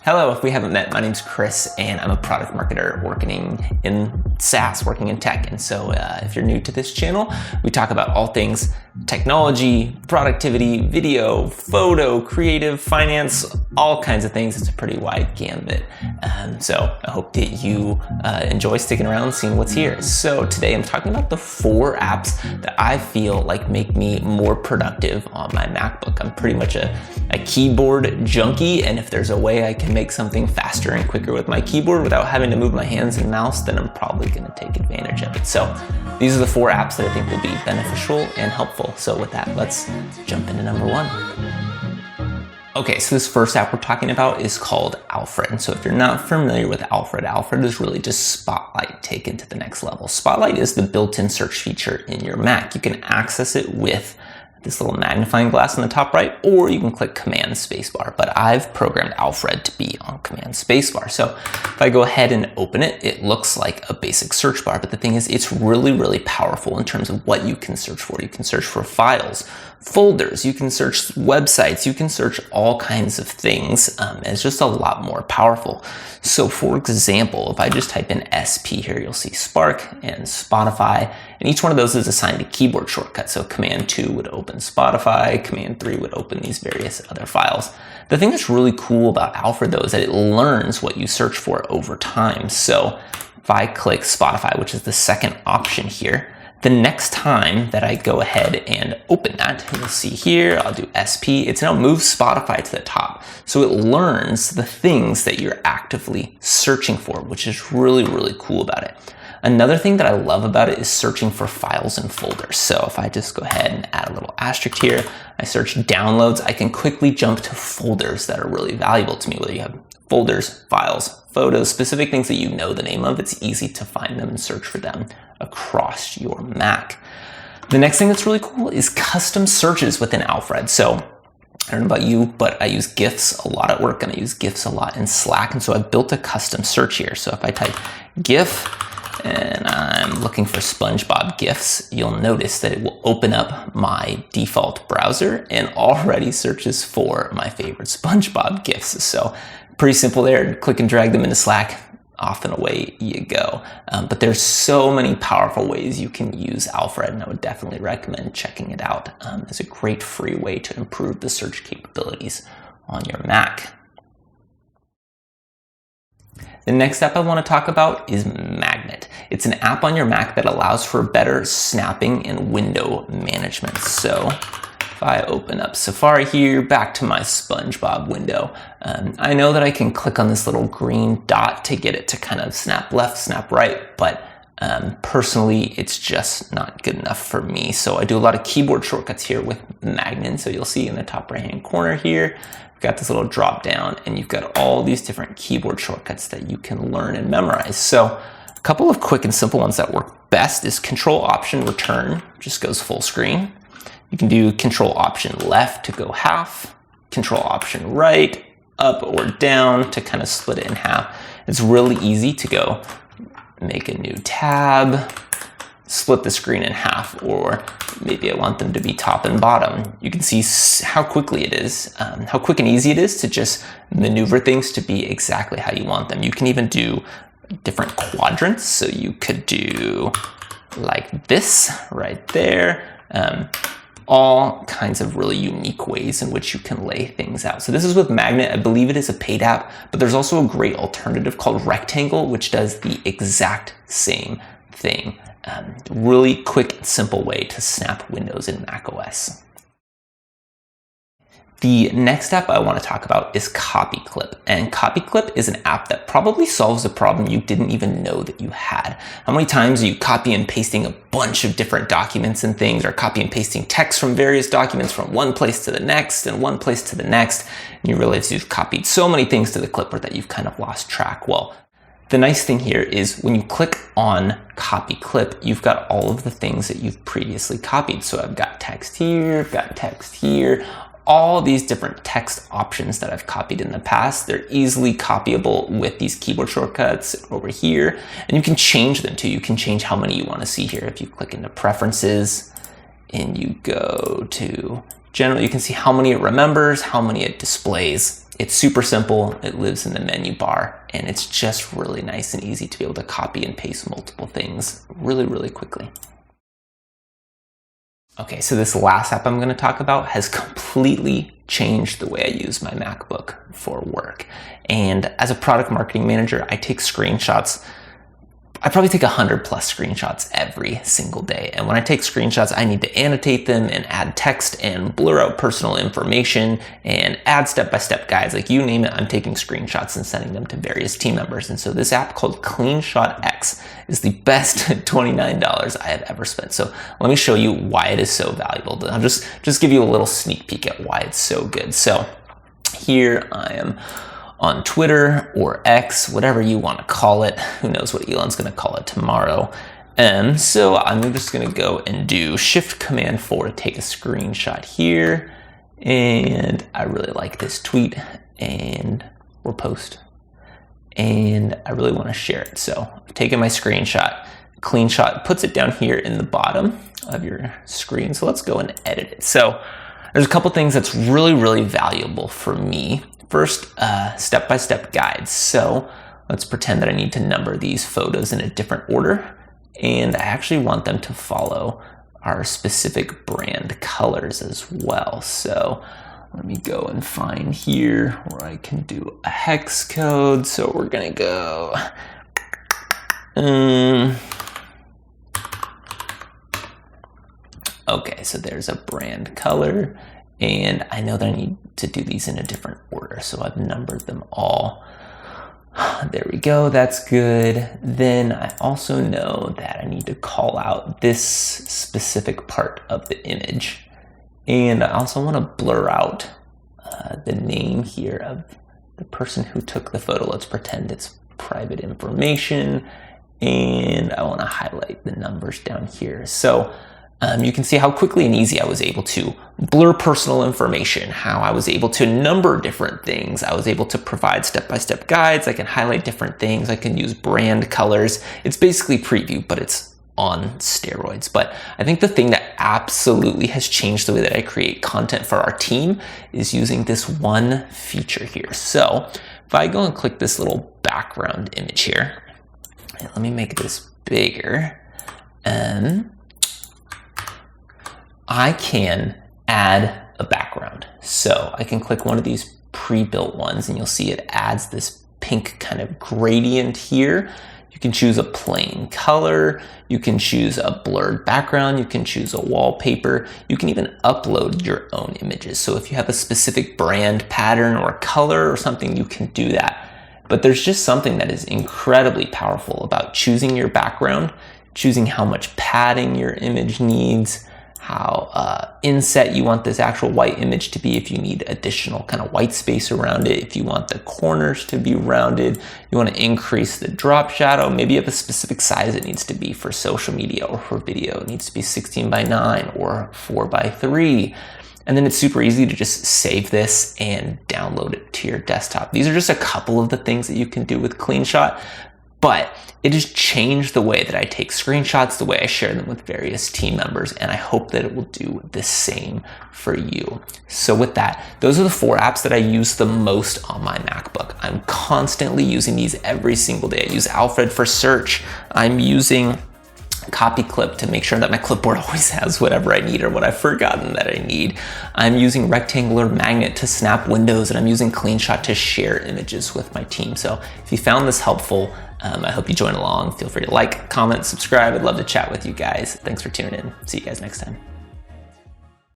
Hello, if we haven't met, my name's Chris and I'm a product marketer working in SaaS, working in tech. And so if you're new to this channel, we talk about all things technology, productivity, video, photo, creative, finance, all kinds of things. It's a pretty wide gambit. So I hope that you enjoy sticking around, seeing what's here. So today I'm talking about the 4 apps that I feel like make me more productive on my MacBook. I'm pretty much a keyboard junkie, and if there's a way I can make something faster and quicker with my keyboard without having to move my hands and mouse, then I'm probably going to take advantage of it. So these are the 4 apps that I think will be beneficial and helpful. So with that, let's jump into number 1. Okay, so this first app we're talking about is called Alfred. And so if you're not familiar with Alfred, Alfred is really just Spotlight taken to the next level. Spotlight is the built-in search feature in your Mac. You can access it with this little magnifying glass on the top right, or you can click Command Spacebar, but I've programmed Alfred to be on Command Spacebar. So if I go ahead and open it, it looks like a basic search bar, but the thing is, it's really, really powerful in terms of what you can search for. You can search for files, folders, you can search websites, you can search all kinds of things. It's just a lot more powerful. So for example, if I just type in SP here, you'll see Spark and Spotify, and each one of those is assigned a keyboard shortcut. So Command 2 would open Spotify, Command 3 would open these various other files. The thing that's really cool about Alfred though is that it learns what you search for over time. So if I click Spotify, which is the second option here, the next time that I go ahead and open that, you'll see here, I'll do SP, it's now moved Spotify to the top. So it learns the things that you're actively searching for, which is really, really cool about it. Another thing that I love about it is searching for files and folders. So if I just go ahead and add a little asterisk here, I search downloads, I can quickly jump to folders that are really valuable to me, whether you have folders, files, photos, specific things that you know the name of, it's easy to find them and search for them across your Mac. The next thing that's really cool is custom searches within Alfred. So I don't know about you, but I use GIFs a lot at work and I use GIFs a lot in Slack. And so I've built a custom search here. So if I type GIF and I'm looking for SpongeBob GIFs, you'll notice that it will open up my default browser and already searches for my favorite SpongeBob GIFs. So pretty simple there, click and drag them into Slack, off and away you go. But there's so many powerful ways you can use Alfred, and I would definitely recommend checking it out as a great free way to improve the search capabilities on your Mac. The next app I want to talk about is Magnet. It's an app on your Mac that allows for better snapping and window management. So if I open up Safari here, back to my SpongeBob window, I know that I can click on this little green dot to get it to kind of snap left, snap right, but personally, it's just not good enough for me. So I do a lot of keyboard shortcuts here with Magnet. So you'll see in the top right-hand corner here, got this little drop down and you've got all these different keyboard shortcuts that you can learn and memorize. So a couple of quick and simple ones that work best is Control Option Return, just goes full screen. You can do Control Option Left to go half, Control Option Right, up or down to kind of split it in half. It's really easy to go make a new tab, split the screen in half, or maybe I want them to be top and bottom. You can see how quickly it is, how quick and easy it is to just maneuver things to be exactly how you want them. You can even do different quadrants. So you could do like this right there. All kinds of really unique ways in which you can lay things out. So this is with Magnet. I believe it is a paid app, but there's also a great alternative called Rectangle, which does the exact same thing. Really quick and simple way to snap windows in macOS. The next app I want to talk about is CopyClip, and CopyClip is an app that probably solves a problem you didn't even know that you had. How many times are you copy and pasting a bunch of different documents and things, or copy and pasting text from various documents from one place to the next and one place to the next, and you realize you've copied so many things to the clipboard that you've kind of lost track? Well, the nice thing here is when you click on CopyClip, you've got all of the things that you've previously copied. So I've got text here, I've got text here, all these different text options that I've copied in the past. They're easily copyable with these keyboard shortcuts over here, and you can change them too. You can change how many you want to see here. If you click into Preferences and you go to General, you can see how many it remembers, how many it displays. It's super simple. It lives in the menu bar, and it's just really nice and easy to be able to copy and paste multiple things really, really quickly. Okay, so this last app I'm going to talk about has completely changed the way I use my MacBook for work. And as a product marketing manager, I take screenshots. I probably take 100 plus screenshots every single day. And when I take screenshots, I need to annotate them and add text and blur out personal information and add step-by-step guides. Like you name it, I'm taking screenshots and sending them to various team members. And so this app called CleanShotX is the best $29 I have ever spent. So let me show you why it is so valuable. I'll just give you a little sneak peek at why it's so good. So here I am on Twitter or X, whatever you want to call it. Who knows what Elon's going to call it tomorrow. So I'm just going to go and do Shift-Command-4 to take a screenshot here. And I really like this tweet or post. And I really want to share it. So I've taken my screenshot. CleanShot puts it down here in the bottom of your screen. So let's go and edit it. So there's a couple things that's really, really valuable for me. First, step-by-step guides. So let's pretend that I need to number these photos in a different order. And I actually want them to follow our specific brand colors as well. So let me go and find here where I can do a hex code. So we're gonna go, okay, so there's a brand color. And I know that I need to do these in a different order, so I've numbered them all. There we go, that's good. Then I also know that I need to call out this specific part of the image. And I also want to blur out the name here of the person who took the photo. Let's pretend it's private information. And I want to highlight the numbers down here. So you can see how quickly and easy I was able to blur personal information, how I was able to number different things. I was able to provide step-by-step guides. I can highlight different things. I can use brand colors. It's basically preview, but it's on steroids. But I think the thing that absolutely has changed the way that I create content for our team is using this one feature here. So if I go and click this little background image here, and let me make this bigger, I can add a background. So I can click one of these pre-built ones and you'll see it adds this pink kind of gradient here. You can choose a plain color. You can choose a blurred background. You can choose a wallpaper. You can even upload your own images. So if you have a specific brand pattern or color or something, you can do that. But there's just something that is incredibly powerful about choosing your background, choosing how much padding your image needs, how inset you want this actual white image to be, if you need additional kind of white space around it, if you want the corners to be rounded, you want to increase the drop shadow, maybe you have a specific size it needs to be for social media or for video. It needs to be 16:9 or 4:3. And then it's super easy to just save this and download it to your desktop. These are just a couple of the things that you can do with CleanShot, but it has changed the way that I take screenshots, the way I share them with various team members, and I hope that it will do the same for you. So with that, those are the 4 apps that I use the most on my MacBook. I'm constantly using these every single day. I use Alfred for search. I'm using CopyClip to make sure that my clipboard always has whatever I need or what I've forgotten that I need. I'm using Rectangular Magnet to snap windows, and I'm using CleanShot to share images with my team. So if you found this helpful, I hope you join along. Feel free to like, comment, subscribe. I'd love to chat with you guys. Thanks for tuning in. See you guys next time.